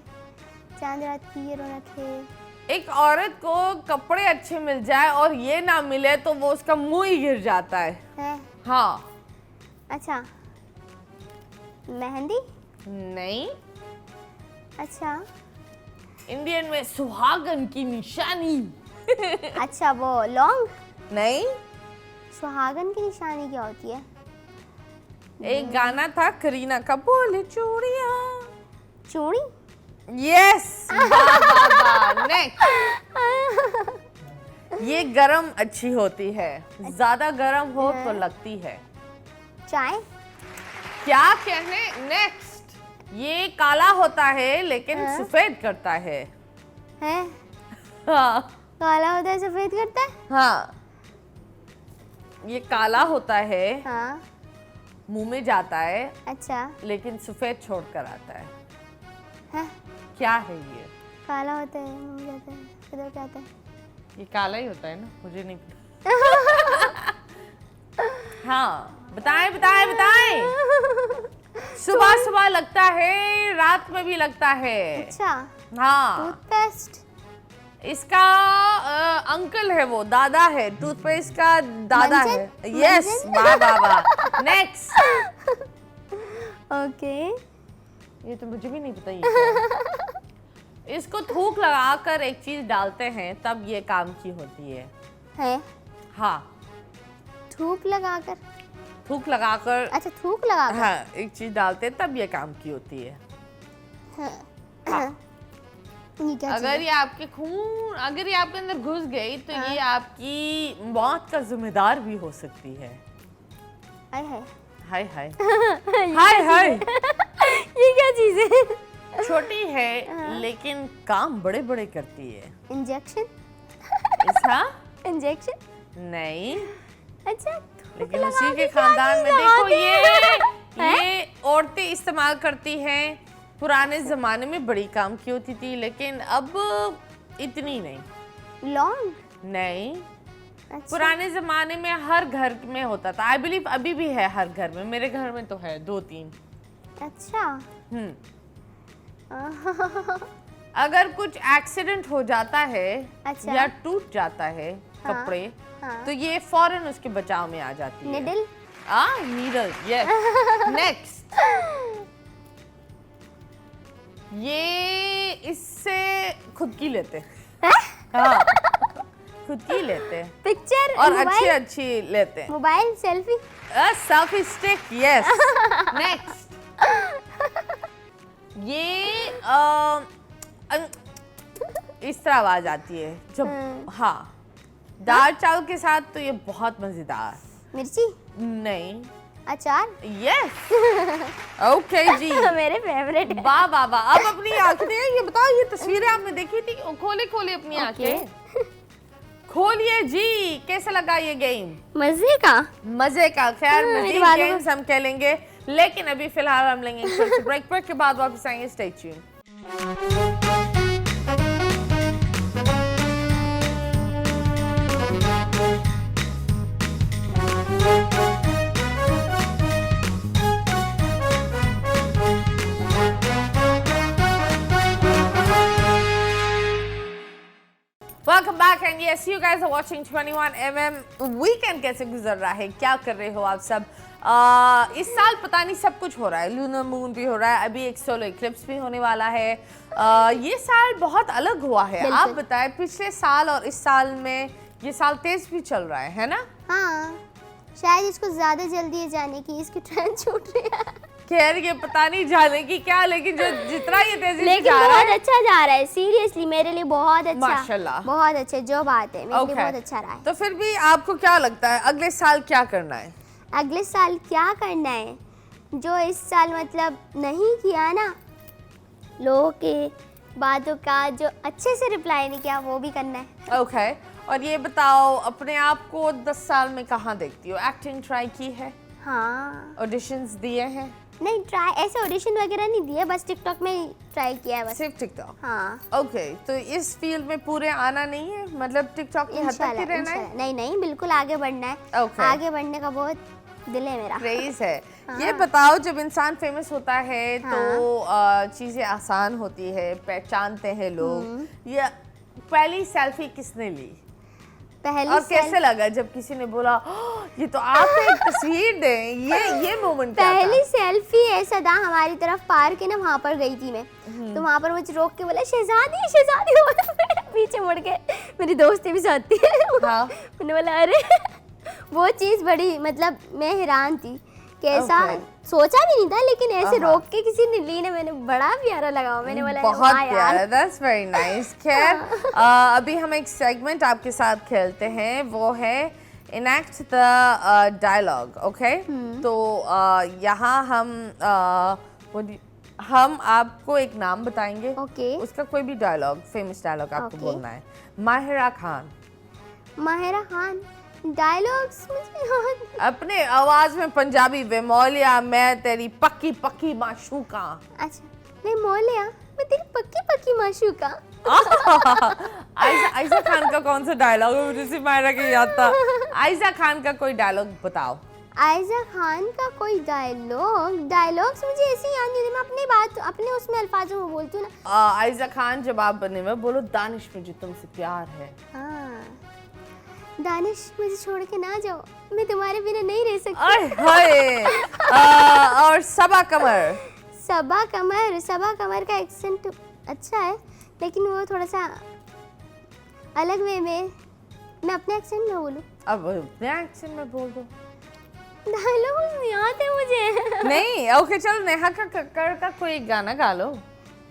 चांद रात की ये रौनक है। एक औरत को कपड़े अच्छे मिल जाए और ये ना मिले तो वो उसका मुंह ही गिर जाता है। हाँ। अच्छा, मेहंदी? नहीं। अच्छा, इंडियन में सुहागन की निशानी। अच्छा, वो लौंग? नहीं। सुहागन की निशानी क्या होती है? एक गाना था करीना का, बोले चूड़ियां। चूड़ी? यस। नेक्स्ट। ये गरम अच्छी होती है, ज्यादा गरम हो तो लगती है। चाय? क्या कहने? नेक्स्ट। ये काला होता है लेकिन सफेद करता है। हाँ। काला होता है, सफेद करता है? हाँ। ये काला होता है, हाँ। मुंह में जाता है, अच्छा, लेकिन सफेद छोड़ कर आता है। क्या है ये? काला होता है, मुंह में जाता है, इधर क्या आता है? ये काला ही होता है ना, मुझे नहीं पता। हाँ, बताएं बताएं बताएं। सुबह सुबह लगता है, रात में भी लगता है। अच्छा, हाँ, टूथपेस्ट। इसका अंकल है, वो दादा है, टूथपेस्ट का दादा है। यस, वाह वाह वाह। नेक्स्ट। ओके, ये तो मुझे भी नहीं पता ये क्या है। इसको थूक लगाकर एक चीज डालते हैं तब ये काम की होती है। हाँ, थूक लगाकर। थूक लगाकर, अच्छा, थूक लगाकर। हाँ, एक चीज डालते हैं तब ये काम की होती है। हाँ। ये क्या चीज़ अगर ये आपके खून, अगर ये आपके अंदर घुस गई तो ये आपकी मौत का जिम्मेदार भी हो सकती है। है? हाय हाय हाय हाय हाय। ये क्या चीज है? छोटी है लेकिन काम बड़े बड़े करती है। इंजेक्शन। ऐसा इंजेक्शन नहीं, अच्छा, लेकिन उसी के खानदान में देखो ये औरतें इस्तेमाल करती हैं। पुराने जमाने में बड़ी काम की होती थी, लेकिन अब इतनी नहीं। लॉन्ग। नहीं, अच्छा। पुराने जमाने में हर घर में होता था। आई बिलीव अभी भी है हर घर में। मेरे घर में तो है 2-3। अच्छा। अगर कुछ एक्सीडेंट हो जाता है अच्छा। या टूट जाता है कपड़े, तो ये फौरन उसके बचाव में आ जाती है। निडल। Needle, yes. नेक्स्ट। ये इससे खुद की लेते हैं। हाँ, खुद की लेते हैं पिक्चर और अच्छी लेते हैं। Mobile selfie. Selfie stick, yes. Next. ये इस तरह आवाज आती है जब, हाँ, दाल चावल के साथ तो ये बहुत मजेदार। मिर्ची। नहीं, अचार। यस। ओके जी, मेरे फेवरेट है। वाह वाह वाह। अब अपनी आंखें, ये बताओ, ये तस्वीरें आपने देखी थी? खोले खोले अपनी आंखें, खोलिए जी। कैसा लगा ये गेम? मजे का। मजे का। खैर, मेरी मजीद बातों गेम्स हम खेलेंगे, लेकिन अभी फिलहाल हम लेंगे एक छोटे से ब्रेक के बाद वापस आएंगे। Stay tuned. Welcome back and yes, you guys are watching 21mm. Weekend कैसे गुजर रहा है, क्या कर रहे हो आप सब? इस साल पता नहीं सब कुछ हो रहा है। लूनर मून भी हो रहा है, अभी एक सोलर इक्लिप्स भी होने वाला है। ये साल बहुत अलग हुआ है। आप बताएं, पिछले साल और इस साल में ये साल तेज भी चल रहा है ना? हाँ, शायद इसको ज्यादा जल्दी है जाने की, इसकी ट्रेन छूट रही है। खैर, ये पता नहीं जाने की क्या, लेकिन जो जितना ये तेजी से लेकिन जा रहा है, बहुत अच्छा जा रहा है। सीरियसली मेरे लिए बहुत अच्छा, माशाल्लाह, बहुत अच्छा। जो बात है, मेरे लिए बहुत अच्छा रहा है। तो फिर भी आपको क्या लगता है अगले साल क्या करना है? अगले साल क्या करना है? जो इस साल मतलब नहीं किया ना, लोगों के बातों का जो अच्छे से रिप्लाई नहीं किया, वो भी करना है। ओके। और ये बताओ, अपने आप को 10 साल में कहाँ देखती हो? एक्टिंग ट्राई की है? हाँ। ऑडिशंस दिए हैं? नहीं, ट्राई ऐसे ऑडिशन वगैरह नहीं दिए, बस टिकटॉक में ही ट्राई किया है बस। सिर्फ टिकटॉक? हाँ। ओके, तो इस फील्ड में पूरे आना नहीं है, मतलब टिकटॉक की हद तक ही रहना है? नहीं नहीं, बिल्कुल आगे बढ़ना है। Okay. आगे बढ़ने का बहुत दिल है मेरा। क्रेज है। हाँ। ये बताओ, जब इंसान फेमस होता है तो चीजें आसान होती है, पहचानते हैं लोग। ये पहली सेल्फी किसने ली पहली और कैसे लगा जब किसी ने बोला ये तो आप एक तस्वीर दें? ये मोमेंट क्या था? पहली सेल्फी ऐसा था, हमारी तरफ पार्क है ना, वहाँ पर गई थी मैं, तो वहाँ पर मुझे रोक के बोला शहजादी शहजादी पीछे मुड़ के मेरी दोस्ती भी साथ थी। हाँ। मैंने बोला अरे वो चीज़ बड़ी, मतलब मैं हैरान थी, कैसा सोचा भी नहीं था, लेकिन ऐसे रोक के किसी ने ली ना, मैंने बड़ा प्यारा लगा। मैंने बोला बहुत प्यारा, दैट्स वेरी नाइस। खैर, अभी हम एक सेगमेंट आपके साथ खेलते हैं, वो है इनैक्ट द डायलॉग। ओके, तो यहाँ हम आपको एक नाम बताएंगे। ओके। उसका कोई भी डायलॉग, फेमस डायलॉग आपको बोलना है। माहिरा खान। माहिरा खान डायलॉग्स मुझे याद। अपने आवाज में पंजाबी वे, मौलिया मैं तेरी पक्की पक्की माशूका। अच्छा, मैं मौलिया मैं तेरी पक्की पक्की माशूका। आयशा खान का कौन सा डायलॉग है? मुझे सिर्फ मायरा के याद था। आयशा खान का कोई डायलॉग बताओ। आयजा खान का कोई डायलॉग्स मुझे ऐसे ही याद नहीं होते, मैं अपनी बात अपने उसमें अल्फाजों में बोलती हूँ ना। आयजा खान जब आप बने में बोलो दानिश मुझे तुमसे प्यार है। हाँ, दानिश मुझे छोड़ के ना जाओ, मैं तुम्हारे बिना नहीं रह सकती। और सबा कमर। सबा कमर का एक्सेंट अच्छा है, लेकिन वो थोड़ा सा अलग वे में, मैं अपने एक्सेंट में बोलूं। अब अपने एक्सेंट में बोल दो। डायलॉग नहीं आते मुझे। नहीं, ओके चलो नेहा कक्कड़ का कोई गाना गा लो।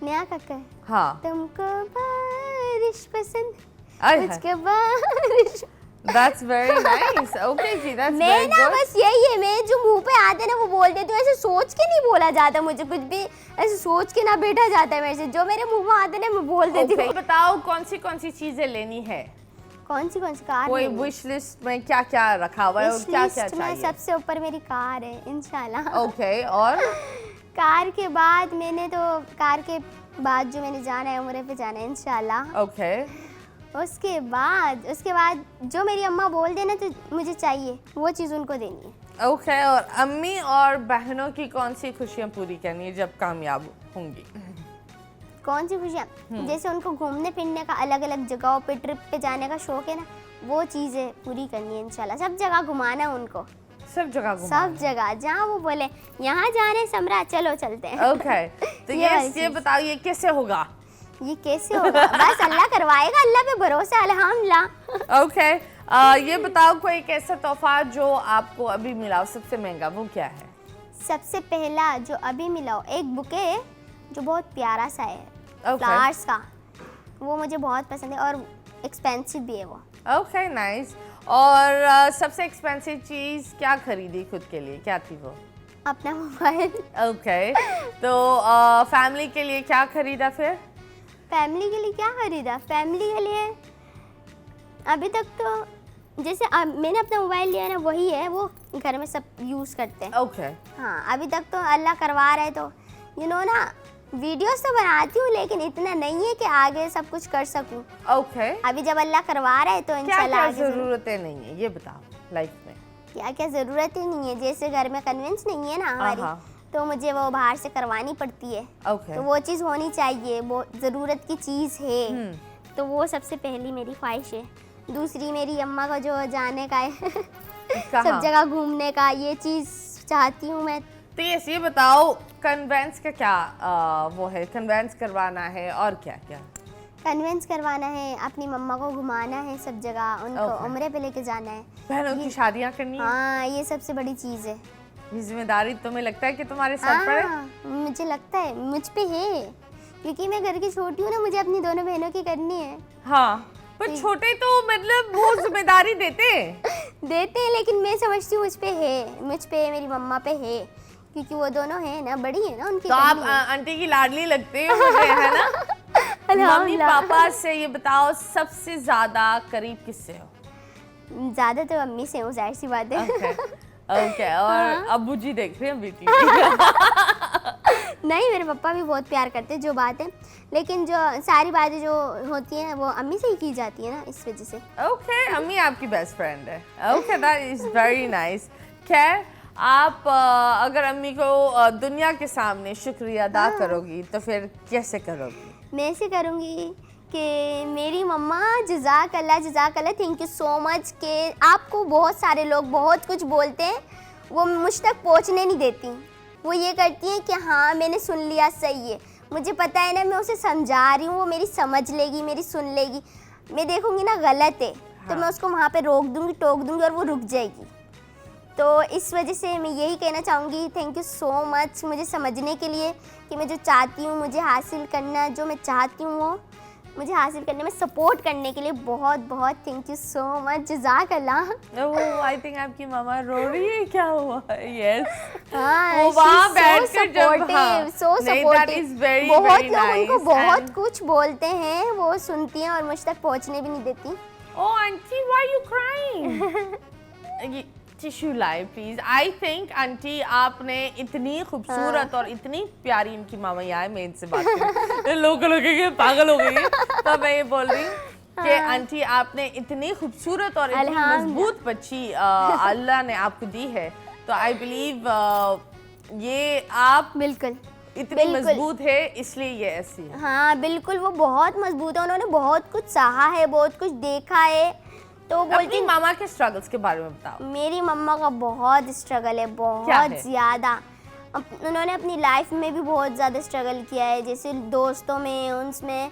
नेहा कक्कड़। हाँ। तुमको बारिश पसंद, आय मुझको बारिश। That's very nice. Okay ji, that's मैं very ना good. बस यही है, मैं जो मुंह पे आते ना वो बोल देती हूँ, ऐसे सोच के नहीं बोला जाता मुझे कुछ भी, ऐसे सोच के ना बैठा जाता है मेरे से, जो मेरे मुंह में आते ना मैं बोल देती हूँ। बताओ कौन सी चीजें लेनी है? कौन सी कार? कोई विश लिस्ट में क्या क्या रखा हुआ है और क्या क्या चाहिए? सबसे ऊपर मेरी कार है इंशाल्लाह। ओके, और कार के बाद जो मैंने जाना है उम्रे पे जाना है इंशाल्लाह। ओके। उसके बाद जो मेरी अम्मा बोल देना तो मुझे चाहिए वो चीज़ उनको देनी है। ओके, और अम्मी और बहनों की कौन सी खुशियाँ पूरी करनी है जब कामयाब होंगी? कौन सी खुशियाँ? जैसे उनको घूमने फिरने का, अलग अलग जगहों पे ट्रिप पे जाने का शौक है ना, वो चीज़ें पूरी करनी है इंशाल्लाह। सब जगह घुमाना है उनको, सब जगह जहाँ वो बोले यहाँ जाने समरा चलो चलते हैं। ओके, तो ये बताओ ये कैसे होगा? बस अल्लाह करवाएगा, अल्लाह पे भरोसा अल्हम्दुलिल्लाह। ओके, ये बताओ कोई एक ऐसा तोहफा जो आपको अभी मिला हो सबसे महंगा, वो क्या है? सबसे पहला जो अभी मिला हो, एक बुके जो बहुत प्यारा सा है, फ्लावर्स का, वो मुझे बहुत पसंद है और एक्सपेंसिव भी है वो। Okay, nice. और सबसे एक्सपेंसिव चीज़ क्या खरीदी खुद के लिए, क्या थी वो? अपना मोबाइल। ओके, तो फैमिली के लिए क्या खरीदा फिर? फैमिली के लिए क्या खरीदा? फैमिली के लिए अभी तक तो जैसे मैंने अपना मोबाइल लिया ना, वही है, वो घर में सब यूज़ करते हैं। ओके। हाँ, अभी तक तो अल्लाह करवा रहा है, तो ना वीडियोस तो बनाती हूँ, लेकिन इतना नहीं है कि आगे सब कुछ कर सकूँ। ओके। अभी जब अल्लाह करवा रहा है तो इंशाल्लाह आगे ज़रूरतें नहीं है ये बताओ लाइफ में? क्या क्या ज़रूरतें नहीं है? जैसे घर में कन्वेंस नहीं है ना हमारी, तो मुझे वो बाहर से करवानी पड़ती है। तो वो चीज़ होनी चाहिए, वो ज़रूरत की चीज़ है, तो वो सबसे पहली मेरी ख्वाहिश है। दूसरी मेरी अम्मा का जो जाने का है सब जगह घूमने का, ये चीज़ चाहती हूँ मैं। तो ये बताओ कन्वेंस का क्या वो है? कन्वेंस करवाना है और क्या क्या? कन्वेंस करवाना है, अपनी मम्मा को घुमाना है सब जगह, उनको उम्रे पे लेके जाना है, बहनों की शादियाँ करनी है। हाँ, ये सबसे बड़ी चीज़ है। ये जिम्मेदारी तुम्हें लगता है कि तुम्हारे सर पर है? मुझे लगता है मुझ पे है, क्योंकि मैं घर की छोटी हूँ ना, मुझे अपनी दोनों बहनों की करनी है। हाँ, पर छोटे तो मतलब वो जिम्मेदारी देते हैं, लेकिन मैं समझती हूँ मुझ पे मेरी मम्मा पे है, क्योंकि वो दोनों है ना, बड़ी है ना उनकी। तो आप आंटी की लाडली लगते हो मुझे, है ना? मम्मी पापा से ये बताओ सबसे ज्यादा करीब किससे हो? ज्यादा तो अम्मी से हूँ, जाहिर सी बात है। ओके, और अब्बू जी देख रहे हैं बेटी? नहीं, मेरे पापा भी बहुत प्यार करते हैं, जो बात है, लेकिन जो सारी बातें जो होती हैं वो अम्मी से ही की जाती है ना, इस वजह से। ओके, अम्मी आपकी बेस्ट फ्रेंड है। Okay, that is very nice. खैर, आप अगर अम्मी को दुनिया के सामने शुक्रिया अदा करोगी तो फिर कैसे करोगी? मैं ऐसे करूँगी कि मेरी मम्मा जज़ाक अल्लाह, थैंक यू सो मच, कि आपको बहुत सारे लोग बहुत कुछ बोलते हैं, वो मुझ तक पहुँचने नहीं देती। वो ये करती हैं कि हाँ मैंने सुन लिया, सही है, मुझे पता है ना, मैं उसे समझा रही हूँ, वो मेरी समझ लेगी, मेरी सुन लेगी। मैं देखूँगी ना गलत है तो मैं उसको वहाँ पे रोक दूँगी, टोक दूँगी और वो रुक जाएगी। तो इस वजह से मैं यही कहना चाहूँगी, थैंक यू सो मच मुझे समझने के लिए, कि मैं जो चाहती हूँ मुझे हासिल करना, जो मैं चाहती हूँ वो मुझे हासिल करने में सपोर्ट करने के लिए बहुत बहुत थैंक यू सो मच, जज़ाक अल्लाह। ओह, आई थिंक आपकी मामा रो रही है, क्या हुआ? यस, हाँ, वो वहाँ बैठकर जब सो सपोर्टिव, बहुत लोग उनको बहुत कुछ बोलते हैं, वो सुनती हैं और मुझ तक पहुँचने भी नहीं देती। Oh aunty, why you crying? Tissue लाए प्लीज। आई थिंक आंटी आपने इतनी खूबसूरत और इतनी प्यारी, इनकी मामा यहाँ है, मैं इनसे बात करूँ लोग लगेंगे पागल हो गई है, तो मैं ये बोल रही हूँ कि आंटी आपने इतनी खूबसूरत और इतनी मजबूत बच्ची अल्लाह ने आपको दी है, तो आई बिलीव ये आप बिल्कुल इतनी मजबूत है इसलिए ये ऐसी है। हाँ बिल्कुल, वो बहुत मजबूत है, उन्होंने बहुत कुछ सहा है, बहुत कुछ देखा है। तो बोलती अपनी मामा के स्ट्रगल्स के बारे में बताओ। मेरी मम्मा का बहुत स्ट्रगल है, बहुत ज़्यादा। उन्होंने अपनी लाइफ में भी बहुत ज़्यादा स्ट्रगल किया है, जैसे दोस्तों में, उनमें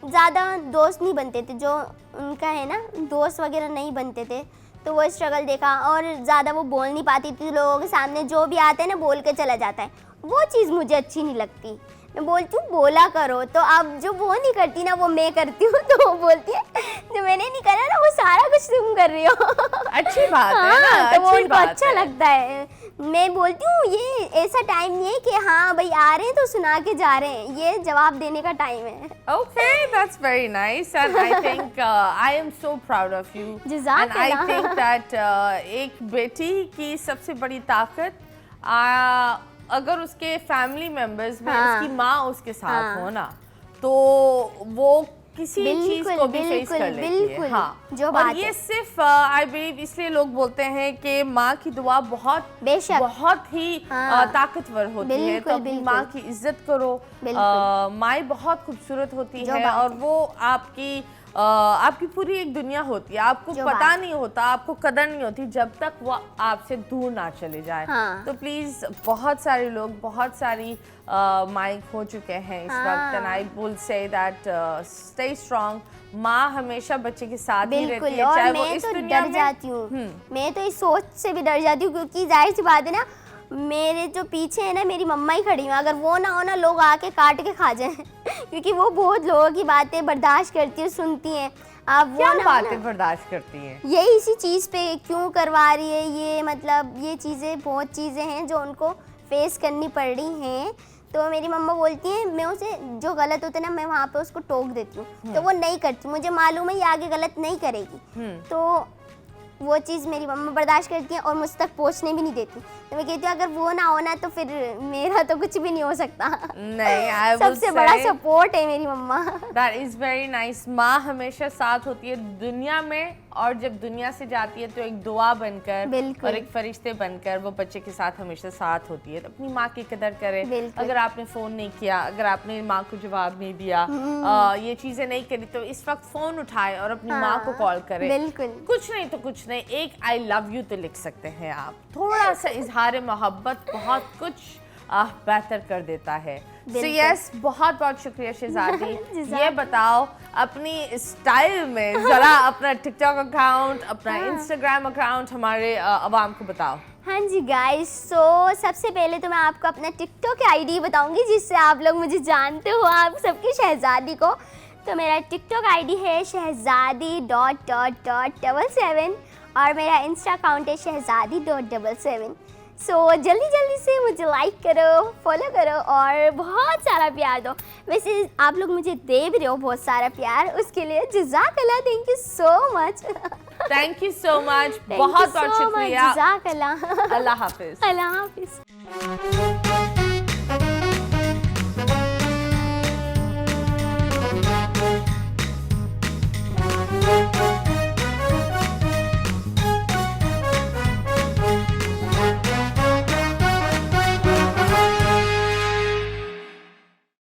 ज़्यादा दोस्त नहीं बनते थे, जो उनका है ना दोस्त वगैरह नहीं बनते थे, तो वो स्ट्रगल देखा। और ज़्यादा वो बोल नहीं पाती थी लोगों के सामने, जो भी आता है ना बोल के चला जाता है, वो चीज़ मुझे अच्छी नहीं लगती। मैं बोलती हूँ बोला करो, तो अब जो वो नहीं करती ना वो मैं करती हूँ, तो वो बोलती है जो मैंने नहीं करा ना वो सारा कुछ तुम कर रही हो। अच्छी बात है ना, तो वो उनको अच्छा लगता है। मैं बोलती हूँ ये ऐसा टाइम नहीं है कि हाँ भाई आ रहे हैं तो सुना के जा रहे हैं, ये जवाब देने का टाइम है। Okay, that's very nice and I think I am so proud of you. And I think that एक बेटी की सबसे बड़ी ताकत अगर उसके फैमिली मेंबर्स में उसकी माँ उसके साथ हो ना, तो वो किसी चीज को भी फेस कर लेती है। हाँ, जो बात और ये सिर्फ आई बिलीव इसलिए लोग बोलते हैं कि माँ की दुआ बहुत ही ताकतवर होती है, तो अपनी माँ की इज्जत करो। माँ बहुत खूबसूरत होती है और वो आपकी पूरी एक दुनिया होती है, आपको पता नहीं होता, आपको कदर नहीं होती जब तक वो आपसे दूर ना चले जाए। तो प्लीज, बहुत सारे लोग, बहुत सारी माइक हो चुके हैं इस वक्त, and I will say that stay strong. माँ हमेशा बच्चे के साथ ही रहती है, चाहे वो इस दुनिया में। जाती हूँ मैं तो इस सोच से भी डर जाती हूँ, क्योंकि जाहिर सी बात है ना, मेरे जो पीछे है ना मेरी मम्मा ही खड़ी हुई, अगर वो ना हो ना लोग आके काट के खा जाए क्योंकि वो बहुत लोगों की बातें बर्दाश्त करती है, सुनती हैं। अब क्या बातें बर्दाश्त करती हैं? यही इसी चीज़ पे क्यों करवा रही है ये, मतलब ये चीज़ें, बहुत चीज़ें हैं जो उनको फेस करनी पड़ रही हैं। तो मेरी मम्मा बोलती है, मैं उसे जो गलत होता है ना मैं वहाँ पे उसको टोक देती हूँ, तो वो नहीं करती, मुझे मालूम है ये आगे गलत नहीं करेगी, तो वो चीज़ मेरी मम्मा बर्दाश्त करती है और मुझ तक पहुँचने भी नहीं देती। तो मैं कहती हूँ अगर वो ना होना तो फिर मेरा तो कुछ भी नहीं हो सकता। नहीं, सबसे बड़ा सपोर्ट है मेरी मम्मा। That is very nice. माँ हमेशा साथ होती है दुनिया में, और जब दुनिया से जाती है तो एक दुआ बनकर और एक फरिश्ते बनकर वो बच्चे के साथ हमेशा साथ होती है। तो अपनी माँ की कदर करें। अगर आपने फ़ोन नहीं किया, अगर आपने माँ को जवाब नहीं दिया, ये चीज़ें नहीं करी, तो इस वक्त फ़ोन उठाए और अपनी माँ को कॉल करें। कुछ नहीं तो कुछ नहीं, एक आई लव यू तो लिख सकते हैं आप। थोड़ा सा इजहार मोहब्बत बहुत कुछ बेहतर कर देता है। So yes, बहुत बहुत शुक्रिया शहजादी। ये बताओ अपनी स्टाइल में जरा अपना टिकटॉक अकाउंट, अपना इंस्टाग्राम अकाउंट हमारे अवाम को बताओ। हाँ जी गाइस, सो सबसे पहले तो मैं आपको अपना टिकटॉक आईडी बताऊंगी जिससे आप लोग मुझे जानते हो, आप सबकी शहजादी को। तो मेरा टिकटॉक आईडी है shehzadi.7 और मेरा इंस्टा अकाउंट है shehzadi.77। सो जल्दी से मुझे लाइक करो, फॉलो करो और बहुत सारा प्यार दो। वैसे आप लोग मुझे दे भी रहे हो बहुत सारा प्यार, उसके लिए जज़ाकल्लाह, thank you so much. Thank you so much, बहुत बहुत शुक्रिया। जज़ाकल्लाह। अल्लाह हाफिज। अल्लाह हाफिज।